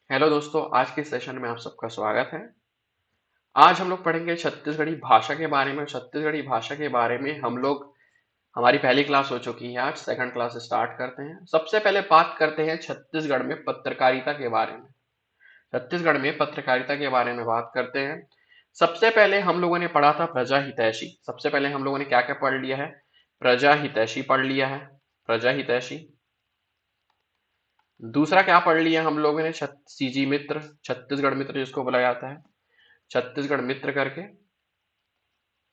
Hello दोस्तों, आज के सेशन में आप सबका स्वागत है। आज हम लोग पढ़ेंगे छत्तीसगढ़ी भाषा के बारे में। छत्तीसगढ़ी भाषा के बारे में हम लोग हमारी पहली क्लास हो चुकी है। आज सेकंड क्लास स्टार्ट करते हैं। सबसे पहले बात करते हैं छत्तीसगढ़ में पत्रकारिता के बारे में। छत्तीसगढ़ में पत्रकारिता के बारे में बात करते हैं। सबसे पहले हम लोगों ने पढ़ा था प्रजा हितैषी। सबसे पहले हम लोगों ने क्या क्या पढ़ लिया है? प्रजा हितैषी पढ़ लिया है। प्रजा हितैषी। दूसरा क्या पढ़ लिया हम लोगों ने? सीजी मित्र, छत्तीसगढ़ मित्र जिसको बोला जाता है, छत्तीसगढ़ मित्र करके,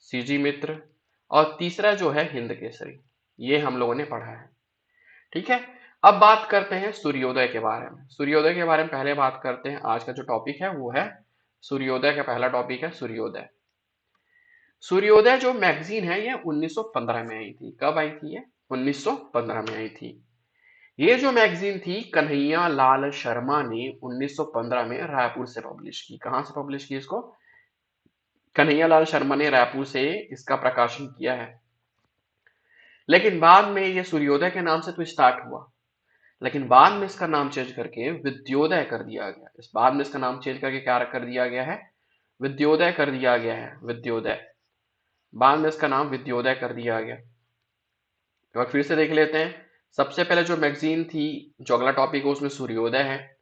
सीजी मित्र। और तीसरा जो है हिंद केसरी। ये हम लोगों ने पढ़ा है। ठीक है। अब बात करते हैं सूर्योदय के बारे में। सूर्योदय के बारे में पहले बात करते हैं। आज का जो टॉपिक है वो है सूर्योदय का। पहला टॉपिक है सूर्योदय। सूर्योदय जो मैगजीन है ये 1915 में आई थी। कब आई थी ये? 1915 में आई थी। ये जो मैगजीन थी कन्हैया लाल शर्मा ने 1915 में रायपुर से पब्लिश की। कहां से पब्लिश की इसको? कन्हैया लाल शर्मा ने रायपुर से इसका प्रकाशन किया है। लेकिन बाद में ये सूर्योदय के नाम से तो स्टार्ट हुआ, लेकिन बाद में इसका नाम चेंज करके विद्योदय कर दिया गया। इस बाद में इसका नाम चेंज करके क्या कर दिया गया है? विद्योदय कर दिया गया है। विद्योदय। बाद में इसका नाम विद्योदय कर दिया गया। एक बार फिर से देख लेते हैं। सबसे पहले जो मैगजीन थी, जो अगला टॉपिक है उसमें सूर्योदय है।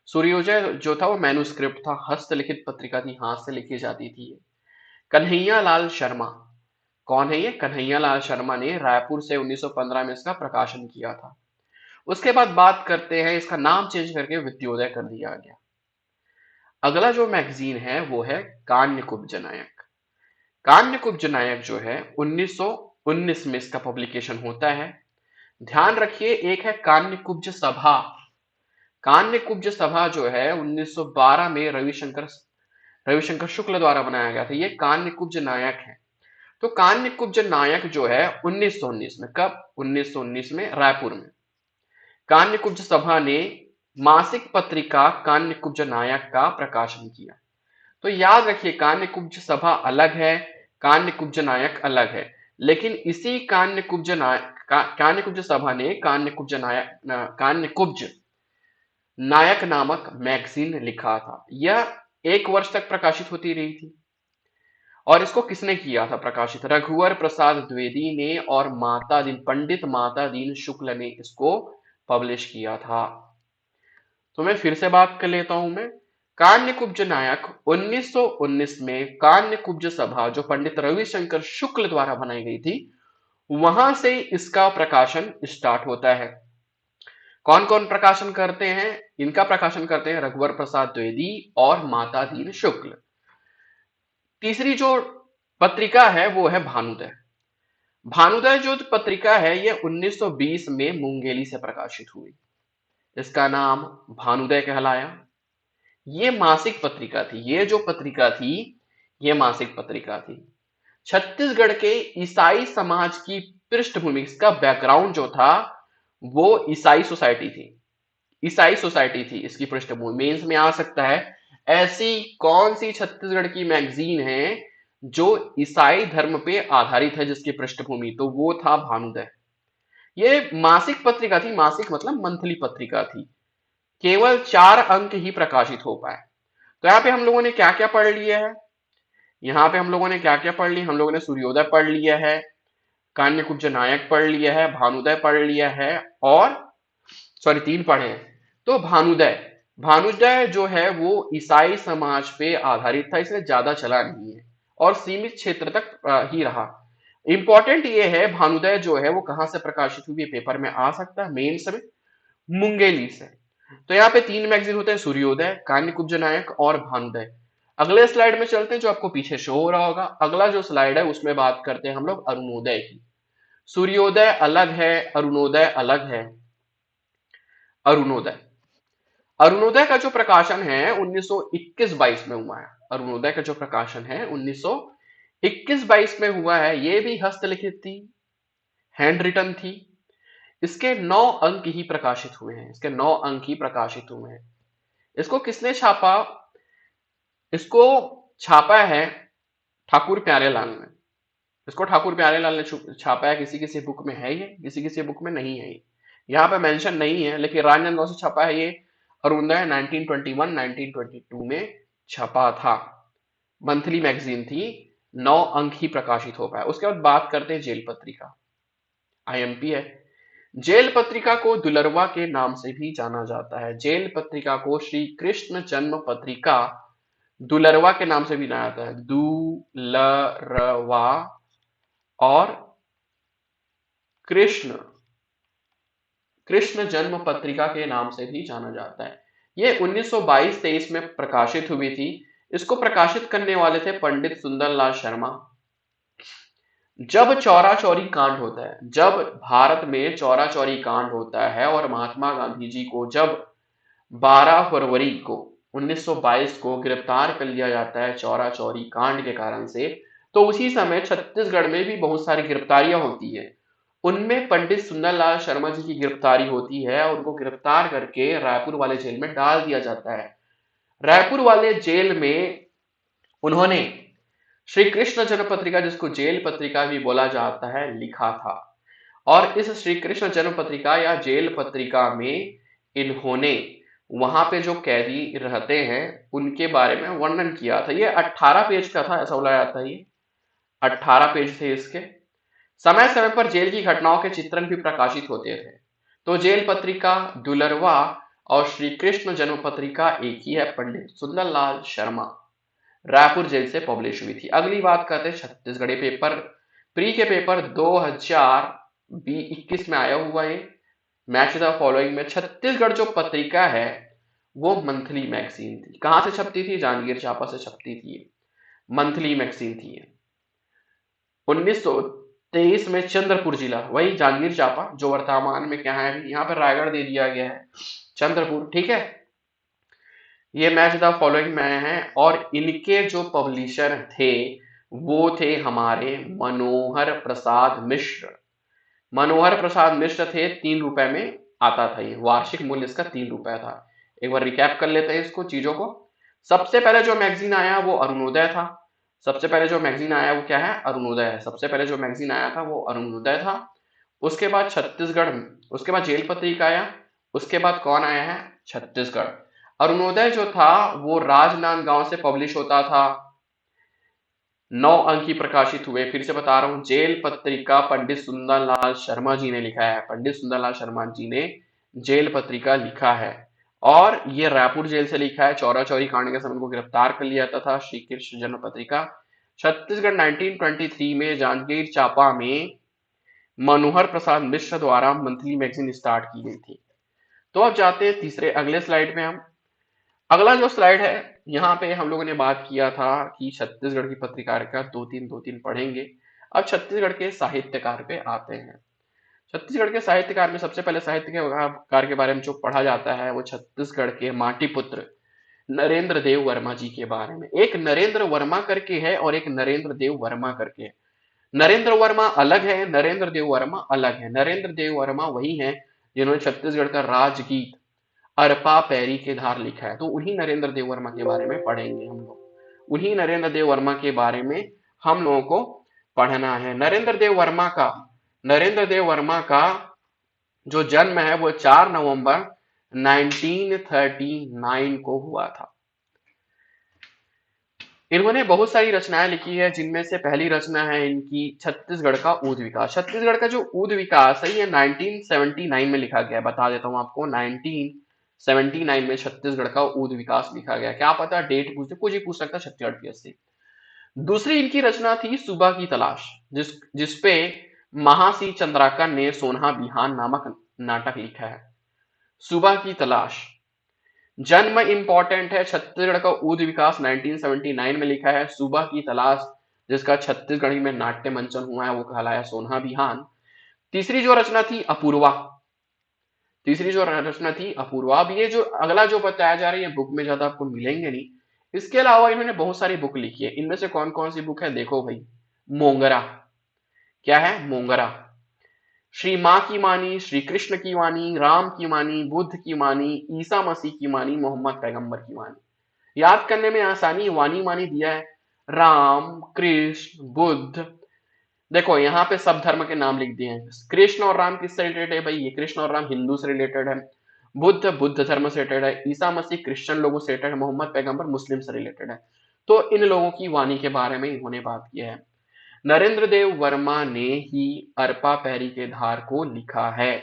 सूर्योदय जो था वो मैन्युस्क्रिप्ट था, हस्तलिखित पत्रिका थी, हाथ से लिखी जाती थी। कन्हैया लाल शर्मा कौन है? ये कन्हैया लाल शर्मा ने रायपुर से 1915 में इसका प्रकाशन किया था। उसके बाद बात करते हैं, इसका नाम चेंज करके विद्योदय कर दिया गया। अगला जो मैगजीन है वो है कान्यकुब्ज नायक। कान्यकुब्ज नायक जो है 1919 में इसका पब्लिकेशन होता है। ध्यान रखिए, एक है कान्यकुब्ज सभा। कान्यकुब्ज सभा जो है 1912 में रविशंकर रविशंकर शुक्ल द्वारा बनाया गया था। ये कान्यकुब्ज नायक है। तो कान्यकुब्ज नायक जो है 1919 में, कब? 1919 में रायपुर में कान्यकुब्ज सभा ने मासिक पत्रिका कान्यकुब्ज नायक का प्रकाशन किया। तो याद रखिए, कान्यकुब्ज सभा अलग है, कान्यकुब्ज नायक अलग है। लेकिन इसी कान्यकुब्ज सभा ने कान्यकुब्ज नायक नामक मैगजीन लिखा था। यह 1 वर्ष तक प्रकाशित होती रही थी। और इसको किसने किया था प्रकाशित? रघुवर प्रसाद द्विवेदी ने और पंडित माता दीन शुक्ल ने इसको पब्लिश किया था। तो मैं फिर से बात कर लेता हूं। मैं कान्यकुब्ज नायक 1919 में कान्यकुब्ज सभा जो पंडित रविशंकर शुक्ल द्वारा बनाई गई थी, वहां से इसका प्रकाशन स्टार्ट होता है। कौन कौन प्रकाशन करते हैं? इनका प्रकाशन करते हैं रघुवर प्रसाद द्विवेदी और माता दीन शुक्ल। तीसरी जो पत्रिका है वो है भानुदय। भानुदय जो पत्रिका है ये 1920 में मुंगेली से प्रकाशित हुई। इसका नाम भानुदय कहलाया। ये मासिक पत्रिका थी। ये जो पत्रिका थी ये मासिक पत्रिका थी। छत्तीसगढ़ के ईसाई समाज की पृष्ठभूमि, इसका बैकग्राउंड जो था वो ईसाई सोसाइटी थी। ईसाई सोसाइटी थी इसकी पृष्ठभूमि। मेंस में आ सकता है ऐसी कौन सी छत्तीसगढ़ की मैगजीन है जो ईसाई धर्म पे आधारित है, जिसकी पृष्ठभूमि? तो वो था भानुदय। ये मासिक पत्रिका थी। मासिक मतलब मंथली पत्रिका थी। केवल 4 अंक ही प्रकाशित हो पाए। तो यहाँ पे हम लोगों ने क्या क्या पढ़ लिया है? यहाँ पे हम लोगों ने क्या क्या पढ़ लिया? हम लोगों ने सूर्योदय पढ़ लिया है, कान्यकुब्ज नायक पढ़ लिया है, भानुदय पढ़ लिया है, और सॉरी 3 पढ़े हैं। तो भानुदय, भानुदय जो है वो ईसाई समाज पे आधारित था, इसलिए ज्यादा चला नहीं है और सीमित क्षेत्र तक ही रहा। इंपॉर्टेंट ये है, भानुदय जो है वो कहां से प्रकाशित हुई? पेपर में आ सकता है मेंस में, मुंगेली से। तो यहाँ पे 3 मैगजीन होते हैं, सूर्योदय, कान्यकुब्ज नायक और भानुदय। अगले स्लाइड में चलते हैं, जो आपको पीछे शो हो रहा होगा। अगला जो स्लाइड है उसमें बात करते हैं हम लोग अरुणोदय की। सूर्योदय अलग है, अरुणोदय अलग है। अरुणोदय, अरुणोदय का जो प्रकाशन है 1921-22 में हुआ है। अरुणोदय का जो प्रकाशन है 1921-22 में हुआ है। ये भी हस्तलिखित थी, हैंड रिटन थी। इसके 9 अंक ही प्रकाशित हुए हैं। इसके 9 अंक ही प्रकाशित हुए हैं। इसको किसने छापा? इसको छापा है ठाकुर प्यारेलाल ने। इसको ठाकुर प्यारेलाल ने छापा है। किसी किसी बुक में है ये, किसी किसी बुक में नहीं है ये। यहाँ पे मेंशन नहीं है, लेकिन राजनांदगांव से छपा है ये। अरुणोदय 1921 1922 में छपा था। मंथली मैगजीन थी, 9 अंक ही प्रकाशित हो पाया। उसके बाद बात करते हैं जेल पत्रिका, आईएमपी है। जेल पत्रिका को दुलरवा के नाम से भी जाना जाता है। जेल पत्रिका को श्री कृष्ण जन्म पत्रिका दुलरवा के नाम से भी जाना जाता है। दुलरवा और कृष्ण कृष्ण जन्म पत्रिका के नाम से भी जाना जाता है। ये 1922-23 में प्रकाशित हुई थी। इसको प्रकाशित करने वाले थे पंडित सुंदरलाल शर्मा। जब चौरा चौरी कांड होता है, जब भारत में चौरा चौरी कांड होता है और महात्मा गांधी जी को जब 12 फरवरी को 1922 को गिरफ्तार कर लिया जाता है चौरा चौरी कांड के कारण से, तो उसी समय छत्तीसगढ़ में भी बहुत सारी गिरफ्तारियां होती है। उनमें पंडित सुंदरलाल शर्मा जी की गिरफ्तारी होती है और उनको गिरफ्तार करके रायपुर वाले जेल में डाल दिया जाता है। रायपुर वाले जेल में उन्होंने श्री कृष्ण जन्म पत्रिका, जिसको जेल पत्रिका भी बोला जाता है, लिखा था। और इस श्री कृष्ण जन्म पत्रिका या जेल पत्रिका में इन्होंने वहां पे जो कैदी रहते हैं उनके बारे में वर्णन किया था। ये 18 पेज का था, ऐसा बोला जाता है। ये 18 पेज थे इसके। समय समय पर जेल की घटनाओं के चित्रण भी प्रकाशित होते थे। तो जेल पत्रिका, दुलरवा और श्री कृष्ण जन्म पत्रिका एक ही है, पंडित सुंदरलाल शर्मा, रायपुर जेल से पब्लिश हुई थी। अगली बात करते हैं छत्तीसगढ़ी पेपर, प्री के पेपर 2021 में आया हुआ है। मैच द फॉलोइंग में छत्तीसगढ़ जो पत्रिका है वो मंथली मैगजीन थी। कहां से छपती थी? जांजगीर चांपा से छपती थी। मंथली मैगजीन थी। 1923 में चंद्रपुर जिला, वही जांजगीर चांपा जो वर्तमान में क्या है, यहाँ पर रायगढ़ दे दिया गया है, चंद्रपुर, ठीक है। ये मैच द फॉलोइंग में आए हैं और इनके जो पब्लिशर थे वो थे हमारे मनोहर प्रसाद मिश्र। मनोहर प्रसाद मिश्र थे। 3 रुपए में आता था ये, वार्षिक मूल्य इसका 3 रुपए था। एक बार रिकैप कर लेते हैं इसको, चीजों को। सबसे पहले जो मैगजीन आया वो अरुणोदय था। सबसे पहले जो मैगजीन आया वो क्या है? अरुणोदय है। सबसे पहले जो मैगजीन आया था वो अरुणोदय था। उसके बाद छत्तीसगढ़, उसके बाद जेल पत्रिका आया। उसके बाद कौन आया है? छत्तीसगढ़। अरुणोदय जो था वो राजनांदगांव से पब्लिश होता था। 9 अंक ही प्रकाशित हुए। फिर से बता रहा हूं, जेल पत्रिका पंडित सुंदरलाल शर्मा जी ने लिखा है। पंडित सुंदरलाल शर्मा जी ने जेल पत्रिका लिखा है और ये रायपुर जेल से लिखा है। चौरा चौरी कांड के समय उनको गिरफ्तार कर लिया जाता था। श्री कृष्ण जन्म पत्रिका छत्तीसगढ़ 1923 में जांजगीर चांपा में मनोहर प्रसाद मिश्र द्वारा मंथली मैगजीन स्टार्ट की गई थी। तो अब जाते हैं तीसरे अगले स्लाइड में हम। अगला जो स्लाइड है, यहाँ पे हम लोगों ने बात किया था कि छत्तीसगढ़ की पत्रकार का दो तीन पढ़ेंगे। अब छत्तीसगढ़ के साहित्यकार पे आते हैं। छत्तीसगढ़ के साहित्यकार में सबसे पहले साहित्यकार के बारे में जो पढ़ा जाता है वो छत्तीसगढ़ के माटी पुत्र नरेंद्र देव वर्मा जी के बारे में। एक नरेंद्र वर्मा करके है और एक नरेंद्र देव वर्मा करके है। नरेंद्र वर्मा अलग है, नरेंद्र देव वर्मा अलग है। नरेंद्र देव वर्मा वही है जिन्होंने छत्तीसगढ़ का राजगीत अरपा पैरी के धार लिखा है। तो उन्हीं नरेंद्र देव वर्मा के बारे में पढ़ेंगे हम लोग। उन्हीं नरेंद्र देव वर्मा के बारे में हम लोगों को पढ़ना है। नरेंद्र देव वर्मा का जो जन्म है वो 4 नवंबर 1939 को हुआ था। इन्होंने बहुत सारी रचनाएं लिखी है, जिनमें से पहली रचना है इनकी छत्तीसगढ़ का ऊद विकास। छत्तीसगढ़ का जो ऊद विकास है ये 1979 में लिखा गया है। बता देता हूं आपको, 1979 में छत्तीसगढ़ का ऊद विकास लिखा गया। क्या पता डेट पूछते, कुछ ही पूछ सकता छत्तीसगढ़ पीएससी। दूसरी इनकी रचना थी सुबह की तलाश, जिसपे महासी चंद्राकर ने सोनहा बिहान नामक नाटक लिखा है। सुबह की तलाश। जन्म इंपॉर्टेंट है, छत्तीसगढ़ का ऊद विकास 1979 में लिखा है। सुबह की तलाश, जिसका छत्तीसगढ़ी में नाट्य मंचन हुआ है, वो कहलाया सोनहा बिहान। तीसरी जो रचना थी अपूर्वा। अब ये जो अगला जो बताया जा रही है बुक में ज्यादा आपको मिलेंगे नहीं। इसके अलावा इन्होंने बहुत सारी बुक लिखी है। इनमें से कौन कौन सी बुक है देखो भाई। मोंगरा, क्या है? मोंगरा। श्री माँ की वाणी, श्री कृष्ण की वाणी, राम की वाणी, बुद्ध की वाणी, ईसा मसीह की वाणी, मोहम्मद पैगंबर की वाणी। याद करने में आसानी, वाणी वाणी दिया है, राम, कृष्ण, बुद्ध। देखो यहाँ पे सब धर्म के नाम लिख दिए हैं। कृष्ण और राम किससे रिलेटेड है भाई? ये कृष्ण और राम हिंदू से रिलेटेड है। बुद्ध बुद्ध धर्म से रिलेटेड है, ईसा मसीह क्रिश्चियन लोगों से रिलेटेड है, मोहम्मद पैगंबर मुस्लिम से रिलेटेड है। तो इन लोगों की वाणी के बारे में इन्होंने बात किया है। नरेंद्र देव वर्मा ने ही अरपा पैरी के धार को लिखा है।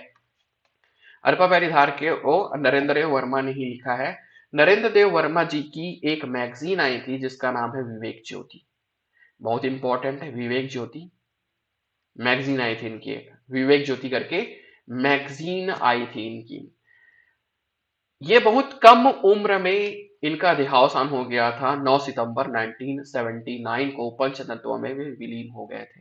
अरपा पैरी धार के ओ नरेंद्र देव वर्मा ने ही लिखा है। नरेंद्र देव वर्मा जी की एक मैगजीन आई थी जिसका नाम है विवेक ज्योति। बहुत इंपॉर्टेंट है, विवेक ज्योति मैगजीन आई थी इनकी, एक विवेक ज्योति करके मैगजीन आई थी इनकी। ये बहुत कम उम्र में इनका देहावसान हो गया था। 9 सितंबर 1979 को पंचतत्व में वे विलीन हो गए थे।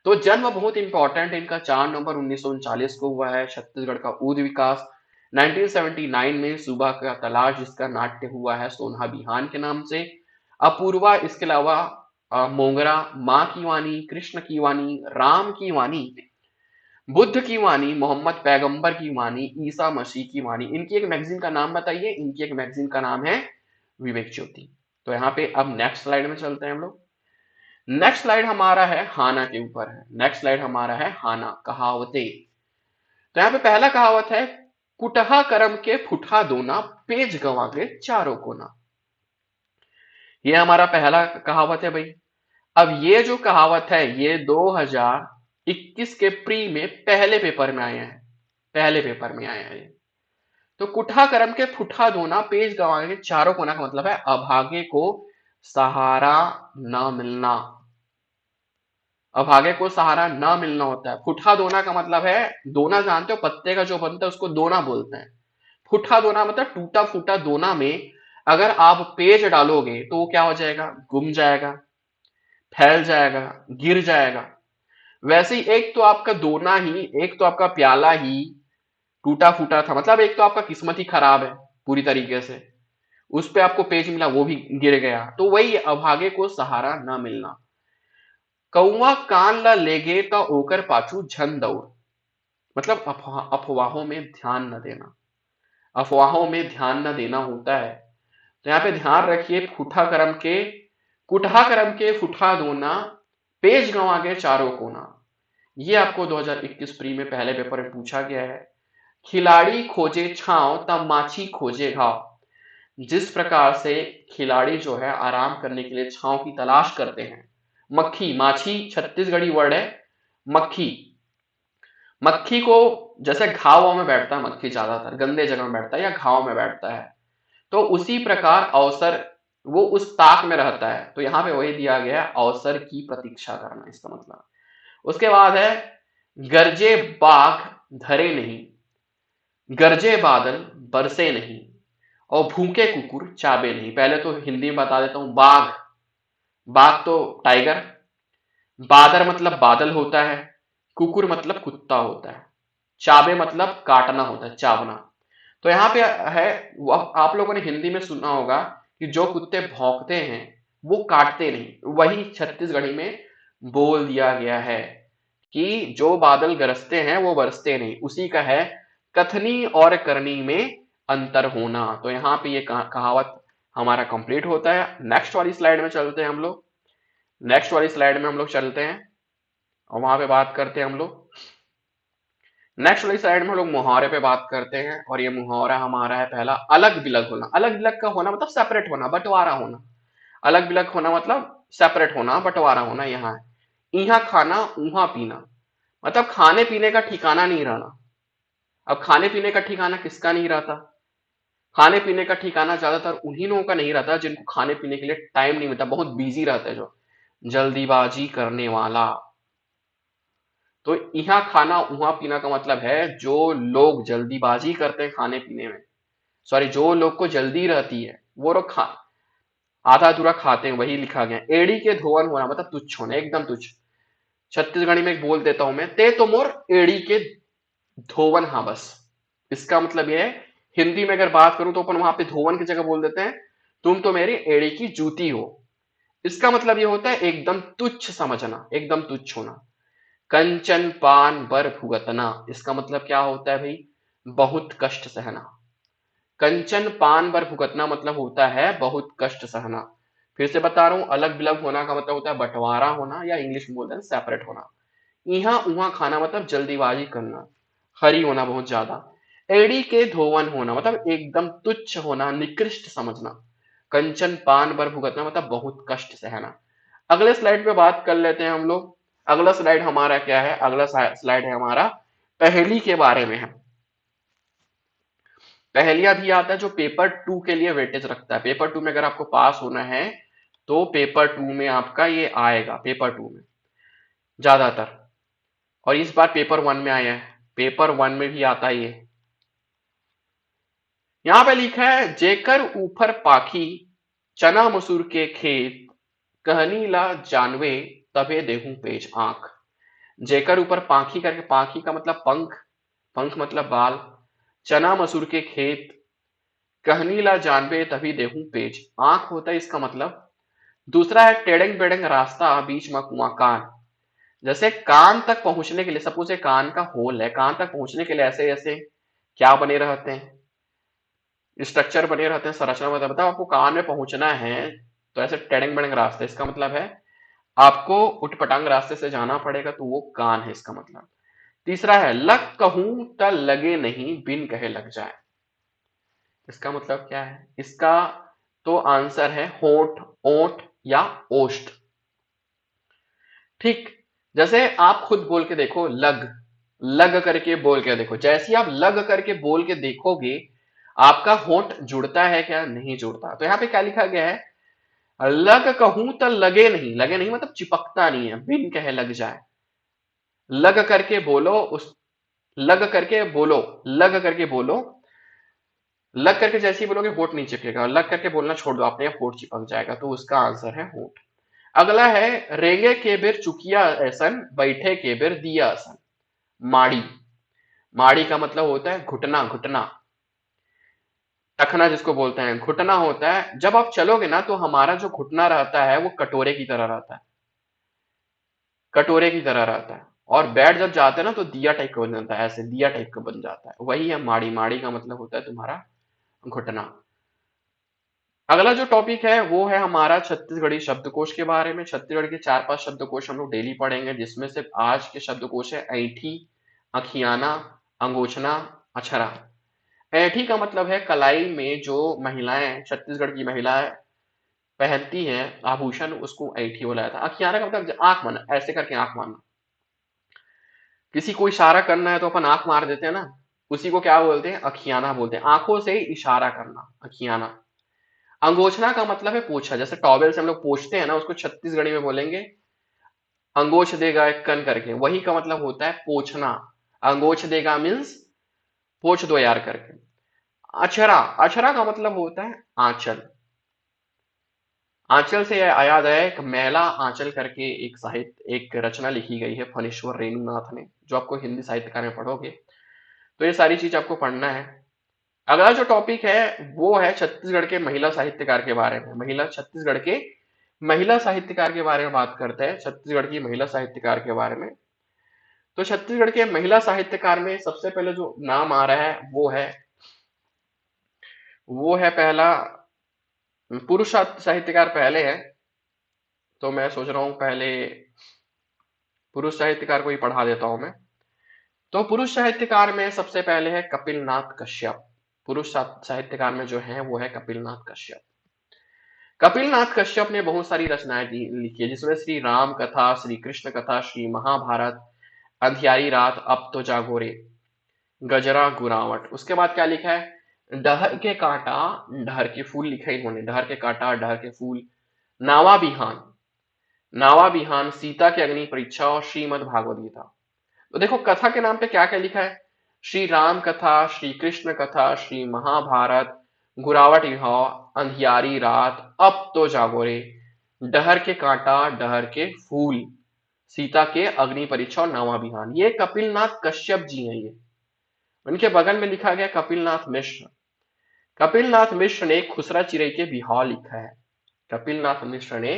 तो जन्म बहुत इंपॉर्टेंट है इनका, 4 नवंबर 1939 को हुआ है। छत्तीसगढ़ का उद विकास। 1979 में सुबह का तलाश जिसका नाट्य हुआ है सोन्हा बिहान के नाम से। अपूर्वा, इसके अलावा मोगरा, माँ की वाणी, कृष्ण की वाणी, राम की वाणी, बुद्ध की वाणी, मोहम्मद पैगंबर की वाणी, ईसा मसीह की वाणी। इनकी एक मैगजीन का नाम बताइए। इनकी एक मैगजीन का नाम है विवेक ज्योति। तो यहाँ पे अब नेक्स्ट स्लाइड में चलते हैं हम लोग। नेक्स्ट स्लाइड हमारा है हाना के ऊपर है। नेक्स्ट स्लाइड हमारा है हाना, कहावतें। तो यहाँ पे पहला कहावत है, कुटहा करम के फुठा दोना, पेज गंवा के चारों कोना। ये हमारा पहला कहावत है भाई। अब ये जो कहावत है ये 2021 के प्री में पहले पेपर में आए हैं। पहले पेपर में आए हैं ये। तो कुठा करम के फुठा धोना, पेज गंवा के चारों कोना का मतलब है अभागे को सहारा न मिलना। अभागे को सहारा न मिलना होता है। फुठा दोना का मतलब है, दोना जानते हो, पत्ते का जो बनता है उसको दोना बोलते हैं। फुठा दोना मतलब टूटा फूटा दोना में अगर आप पेज डालोगे तो वो क्या हो जाएगा, गुम जाएगा, फैल जाएगा, गिर जाएगा। वैसे ही एक तो आपका दोना ही, एक तो आपका प्याला ही टूटा फूटा था, मतलब एक तो आपका किस्मत ही खराब है पूरी तरीके से, उस पे आपको पेज मिला वो भी गिर गया। तो वही अभागे को सहारा ना मिलना। कौआ कान ला लेगे तो ओकर पाछू झन दौड़, मतलब अफवाहों में ध्यान न देना। अफवाहों में ध्यान न देना होता है। तो यहाँ पे ध्यान रखिए, कुठा करम के फुठा दोना, पेज गंवा के चारों कोना। ये आपको 2021 प्री में पहले पेपर में पूछा गया है। खिलाड़ी खोजे छांव तब माछी खोजे घाव। जिस प्रकार से खिलाड़ी जो है आराम करने के लिए छांव की तलाश करते हैं, मक्खी, माछी छत्तीसगढ़ी वर्ड है, मक्खी, मक्खी को जैसे घाव में बैठता है, मक्खी ज्यादातर गंदे जगह में बैठता है या घाव में बैठता है, तो उसी प्रकार अवसर वो उस ताक में रहता है। तो यहाँ पे वही दिया गया है, अवसर की प्रतीक्षा करना इसका मतलब। उसके बाद है, गरजे बाघ धरे नहीं, गरजे बादल बरसे नहीं, और भूखे कुकुर चाबे नहीं। पहले तो हिंदी में बता देता हूं। बाघ, बाघ तो टाइगर, बादर मतलब बादल होता है, कुकुर मतलब कुत्ता होता है, चाबे मतलब काटना होता है, चावना। तो यहाँ पे है, आप लोगों ने हिंदी में सुना होगा कि जो कुत्ते भौंकते हैं वो काटते नहीं, वही छत्तीसगढ़ी में बोल दिया गया है कि जो बादल गरजते हैं वो बरसते नहीं। उसी का है कथनी और करनी में अंतर होना। तो यहाँ पे ये कहावत हमारा कंप्लीट होता है। नेक्स्ट वाली स्लाइड में चलते हैं हम लोग। नेक्स्ट वाली स्लाइड में हम लोग चलते हैं और वहां पे बात करते हैं हम लोग। नेक्स्ट वाली स्लाइड में हम लोग मुहावरे पे बात करते हैं। और ये मुहावरा हमारा है पहला, अलग बिलग होना। अलग बिलग का होना मतलब सेपरेट होना, बंटवारा होना। अलग बिलग होना मतलब सेपरेट होना, बंटवारा होना। यहाँ है, इहा खाना उहा पीना, मतलब खाने पीने का ठिकाना नहीं रहना। अब खाने पीने का ठिकाना किसका नहीं रहता? खाने पीने का ठिकाना ज्यादातर उन्हीं लोगों का नहीं रहता जिनको खाने पीने के लिए टाइम नहीं मिलता, बहुत बिजी रहते हैं, जो जल्दीबाजी करने वाला। तो यहाँ खाना वहां पीना का मतलब है जो लोग जल्दीबाजी करते हैं खाने पीने में, सॉरी, जो लोग को जल्दी रहती है वो लोग आधा अधूरा खाते हैं, वही लिखा गया। एड़ी के धोवन होना मतलब तुच्छ होना, एकदम तुच्छ। छत्तीसगढ़ी में बोल देता हूं मैं, ते तो मोर एड़ी के धोवन, हाँ बस। इसका मतलब यह है, हिंदी में अगर बात करूं तो अपन वहां पे धोवन की जगह बोल देते हैं, तुम तो मेरी एड़ी की जूती हो। इसका मतलब यह होता है एकदम तुच्छ समझना, एकदम तुच्छ होना। कंचन पान बर भुगतना, इसका मतलब क्या होता है भाई? बहुत कष्ट सहना। कंचन पान बर भुगतना मतलब होता है बहुत कष्ट सहना। फिर से बता रहा हूं, अलग बिलग होना का मतलब होता है बंटवारा होना, या इंग्लिश में बोलते हैं सेपरेट होना। इहा उहा खाना मतलब जल्दीबाजी करना, हरी होना बहुत ज्यादा। एड़ी के धोवन होना मतलब एकदम तुच्छ होना, निकृष्ट समझना। कंचन पान पर भुगतना मतलब बहुत कष्ट सहना। अगले स्लाइड पे बात कर लेते हैं हम लोग। अगला स्लाइड हमारा क्या है? अगला स्लाइड है हमारा पहेली के बारे में है। पहेलियां भी आता है जो पेपर 2 के लिए वेटेज रखता है। पेपर 2 में अगर आपको पास होना है तो पेपर 2 में आपका ये आएगा, पेपर 2 में ज्यादातर। और इस बार पेपर 1 में आया है, पेपर 1 में भी आता है ये। यहां पे लिखा है, जेकर ऊपर पाखी चना मसूर के खेत, कहनी ला जानवे तबे देहूं पेज आंख। जेकर ऊपर पाखी करके, पाखी का मतलब पंख, पंख मतलब बाल, चना मसूर के खेत, कहनी ला जानवे तभी देहूं पेज आंख होता है इसका मतलब। दूसरा है टेढ़ंग बेढ़ंग रास्ता बीच में कुआं कान। जैसे कान तक पहुंचने के लिए, सपोज ये कान का होल है, कान तक पहुंचने के लिए ऐसे ऐसे क्या बने रहते हैं, स्ट्रक्चर बने रहते हैं, संरचना बता बताओ आपको कान में पहुंचना है तो ऐसे टेढ़ंग बेढ़ंग रास्ते, इसका मतलब है आपको उटपटांग रास्ते से जाना पड़ेगा, तो वो कान है इसका मतलब। तीसरा है लग कहूं त लगे नहीं, बिन कहे लग जाए। इसका मतलब क्या है? इसका तो आंसर है होठ, ओठ या ओष्ठ। ठीक, जैसे आप खुद बोल के देखो, लग, लग करके बोल के देखो। जैसे ही आप लग करके बोल के देखोगे, आपका होंठ जुड़ता है क्या? नहीं जुड़ता। तो यहाँ पे क्या लिखा गया है? लग कहूं तो लगे नहीं, लगे नहीं मतलब चिपकता नहीं है, बिन कहे लग जाए। लग करके बोलो, उस लग करके बोलो, लग करके बोलो, लग करके जैसे ही बोलोगे होंठ नहीं चिपकेगा, लग करके बोलना छोड़ दो, आपने होंठ चिपक जाएगा। तो उसका आंसर है होंठ। अगला है रेंगे के बेर चुकिया ऐसन, बैठे के बेर दिया ऐसन। माड़ी, माड़ी का मतलब होता है घुटना, घुटना, टखना जिसको बोलते हैं, घुटना होता है। जब आप चलोगे ना तो हमारा जो घुटना रहता है वो कटोरे की तरह रहता है, कटोरे की तरह रहता है। और बैठ जब जाते हैं ना तो दिया टाइप का बन जाता है, ऐसे दिया टाइप का बन जाता है, वही है माड़ी। माड़ी का मतलब होता है तुम्हारा घुटना। अगला जो टॉपिक है वो है हमारा छत्तीसगढ़ी शब्दकोश के बारे में। छत्तीसगढ़ के 4-5 शब्दकोश हम लोग डेली पढ़ेंगे, जिसमें से आज के शब्दकोश है ऐठी, अखियाना, अंगोछना, अछरा। ऐठी का मतलब है कलाई में जो महिलाएं, छत्तीसगढ़ की महिलाएं पहनती हैं आभूषण, उसको ऐठी बोला जाता है। अखियाना का मतलब आंख मारना, ऐसे करके आंख मारना। किसी को इशारा करना है तो अपन आंख मार देते हैं ना, उसी को क्या बोलते हैं? अखियाना बोलते हैं। आंखों से इशारा करना, अखियाना। अंगोछना का मतलब है पोछा, जैसे टॉवेल से हम लोग पोछते हैं ना, उसको छत्तीसगढ़ी में बोलेंगे अंगोछ देगा एक कन करके, वही का मतलब होता है पोछना। अंगोछ देगा मीन्स पोछ दो यार करके। अछरा, अछरा का मतलब होता है आंचल। आंचल से याद आया, एक मैला आंचल करके एक साहित्य, एक रचना लिखी गई है फणीश्वर रेणुनाथ ने, जो आपको हिंदी साहित्यकार में पढ़ोगे तो ये सारी चीज आपको पढ़ना है। अगला जो टॉपिक है वो है छत्तीसगढ़ के महिला साहित्यकार के बारे में। महिला, छत्तीसगढ़ के महिला साहित्यकार के बारे में बात करते हैं, छत्तीसगढ़ की महिला साहित्यकार के बारे में। तो छत्तीसगढ़ के महिला साहित्यकार में सबसे पहले जो नाम आ रहा है वो है पहला, पुरुष साहित्यकार पहले है, तो मैं सोच रहा हूं पहले पुरुष साहित्यकार को ही पढ़ा देता हूं मैं। तो पुरुष साहित्यकार में सबसे पहले है कपिल नाथ कश्यप। पुरुष साहित्यकार में जो है वो है कपिल नाथ कश्यप। कपिल नाथ कश्यप ने बहुत सारी रचनाएं लिखी है, जिसमें श्री राम कथा, श्री कृष्ण कथा, श्री महाभारत, अंधियारी रात, अब तो जागो रे, गजरा गुरावट। उसके बाद क्या लिखा है? डहर के कांटा, डहर के फूल लिखा है इन्होंने, डहर के कांटा, डहर के फूल, नावा बिहान, नावा बिहान, सीता की अग्नि परीक्षा और श्रीमद् भागवत गीता। तो देखो कथा के नाम पे क्या क्या लिखा है? श्री राम कथा, श्री कृष्ण कथा, श्री महाभारत, गुरावट इहाव, अंधियारी रात, अब तो जागो रे, डहर के कांटा, डहर के फूल, सीता के अग्नि परीक्षा और नावा बिहान। ये कपिल नाथ कश्यप जी हैं ये। उनके बगल में लिखा गया कपिल नाथ मिश्र। कपिल नाथ मिश्र ने खुसरा चिरई के बिहाव लिखा है। कपिल नाथ मिश्र ने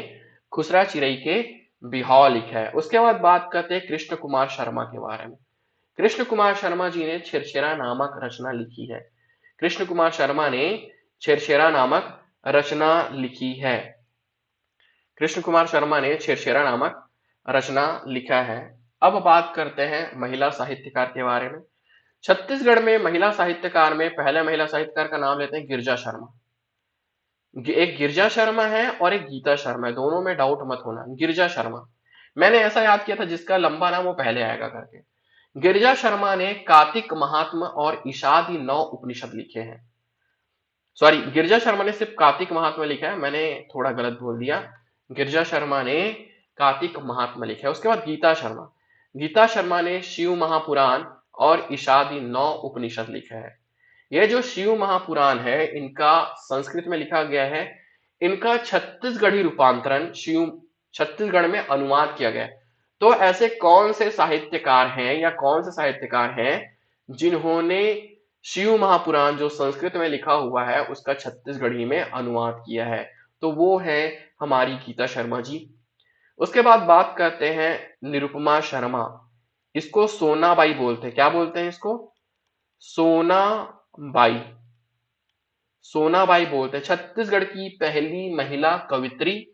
खुसरा चिरई के बिहाव लिखा है। उसके बाद बात करते हैं कृष्ण कुमार शर्मा के बारे में। कृष्ण कुमार शर्मा जी ने छेरछेरा नामक रचना लिखी है। कृष्ण कुमार शर्मा ने छेरछेरा नामक रचना लिखी है। कृष्ण कुमार शर्मा ने छेरछेरा नामक रचना लिखा है। अब बात करते हैं महिला साहित्यकार के बारे में। छत्तीसगढ़ में महिला साहित्यकार में पहले महिला साहित्यकार का नाम लेते हैं गिरिजा शर्मा। एक गिरिजा शर्मा है और एक गीता शर्मा है, दोनों में डाउट मत होना। गिरिजा शर्मा, मैंने ऐसा याद किया था जिसका लंबा नाम वो पहले आएगा करके। गिरिजा शर्मा ने कार्तिक महात्म और ईशादी 9 उपनिषद लिखे हैं। सॉरी, गिरिजा शर्मा ने सिर्फ कार्तिक महात्मा लिखा है, मैंने थोड़ा गलत बोल दिया। गिरिजा शर्मा ने कार्तिक महात्मा लिखा है। उसके बाद गीता शर्मा ने शिव महापुराण और ईशादी 9 उपनिषद लिखा है। यह जो शिव महापुराण है, इनका संस्कृत में लिखा गया है, इनका छत्तीसगढ़ी रूपांतरण शिव छत्तीसगढ़ में अनुवाद किया गया है। तो ऐसे कौन से साहित्यकार हैं या कौन से साहित्यकार हैं जिन्होंने शिव महापुराण जो संस्कृत में लिखा हुआ है उसका छत्तीसगढ़ी में अनुवाद किया है? तो वो है हमारी गीता शर्मा जी। उसके बाद बात करते हैं निरुपमा शर्मा। इसको सोनाबाई बोलते हैं। क्या बोलते हैं इसको? सोनाबाई। सोनाबाई बोलते हैं। छत्तीसगढ़ की पहली महिला कवित्री,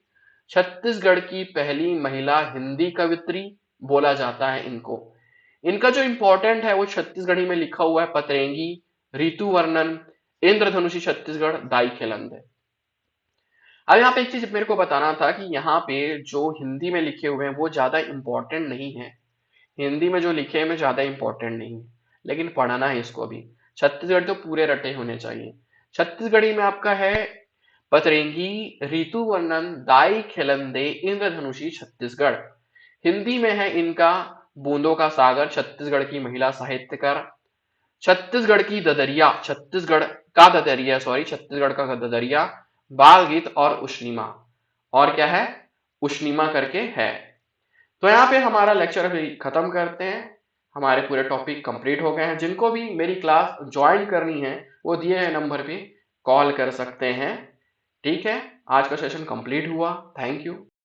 छत्तीसगढ़ की पहली महिला हिंदी कवित्री बोला जाता है इनको। इनका जो इंपॉर्टेंट है वो छत्तीसगढ़ी में लिखा हुआ है पतरेंगी, ऋतु वर्णन, इंद्रधनुषी छत्तीसगढ़, दाई खिलंद। अब यहाँ पे एक चीज मेरे को बताना था कि यहाँ पे जो हिंदी में लिखे हुए हैं वो ज्यादा इंपॉर्टेंट नहीं है। हिंदी में जो लिखे हैं वो ज्यादा इंपॉर्टेंट नहीं है, लेकिन पढ़ना है इसको भी। छत्तीसगढ़ तो पूरे रटे होने चाहिए। छत्तीसगढ़ी में आपका है पतरेंगी, ऋतु वर्णन, दाई खिलंदे, इंद्रधनुषी छत्तीसगढ़। हिंदी में है इनका बूंदों का सागर, छत्तीसगढ़ की महिला साहित्यकार, छत्तीसगढ़ की ददरिया, छत्तीसगढ़ का ददरिया, बाल गीत और उष्णिमा। और क्या है? उष्णिमा करके है। तो यहाँ पे हमारा लेक्चर अभी खत्म करते हैं। हमारे पूरे टॉपिक कंप्लीट हो गए हैं। जिनको भी मेरी क्लास ज्वाइन करनी है वो दिए गए नंबर पे कॉल कर सकते हैं। ठीक है, आज का सेशन कंप्लीट हुआ। Thank you.